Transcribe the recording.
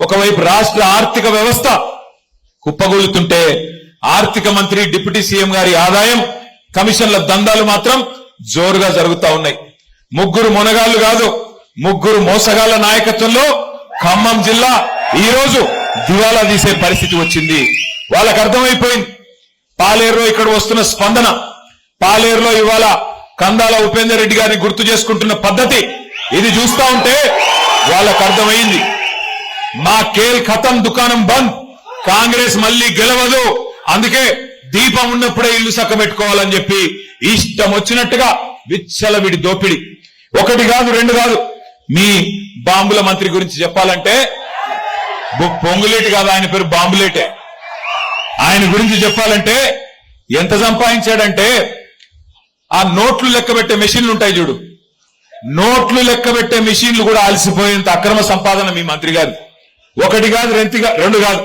ఒకవైపు రాష్ట్ర ఆర్థిక వ్యవస్థ కుప్పగూలుతుంటే ఆర్థిక మంత్రి డిప్యూటీ సీఎం గారి ఆదాయం కమిషన్ల దందాలు మాత్రం జోరుగా జరుగుతా ఉన్నాయి. ముగ్గురు మొనగాళ్లు కాదు, ముగ్గురు మోసగాళ్ల నాయకత్వంలో ఖమ్మం జిల్లా ఈ రోజు దివాలా తీసే పరిస్థితి వచ్చింది. వాళ్ళకు అర్థమైపోయింది. పాలేరులో ఇక్కడ వస్తున్న స్పందన, పాలేరులో ఇవాళ కందాల ఉపేందర్ రెడ్డి గారిని గుర్తు చేసుకుంటున్న పద్ధతి, ఇది చూస్తా ఉంటే వాళ్ళకు అర్థమైంది. మా కేల్ ఖతం, దుకాణం బంద్, కాంగ్రెస్ మళ్ళీ గెలవదు, అందుకే దీపం ఉన్నప్పుడే ఇల్లు చక్కబెట్టుకోవాలని చెప్పి ఇష్టం వచ్చినట్టుగా విచ్చలవిడి దోపిడి. ఒకటి కాదు, రెండు కాదు. మీ బాంబుల మంత్రి గురించి చెప్పాలంటే పొంగులేటి కాదు, ఆయన పేరు బాంబులేటే. ఆయన గురించి చెప్పాలంటే ఎంత సంపాదించాడంటే, ఆ నోట్లు లెక్కబెట్టే మెషిన్లు ఉంటాయి చూడు, నోట్లు లెక్కబెట్టే మెషిన్లు కూడా అలసిపోయేంత అక్రమ సంపాదన మీ మంత్రి గారు. ఒకటి కాదు, రెండు కాదు.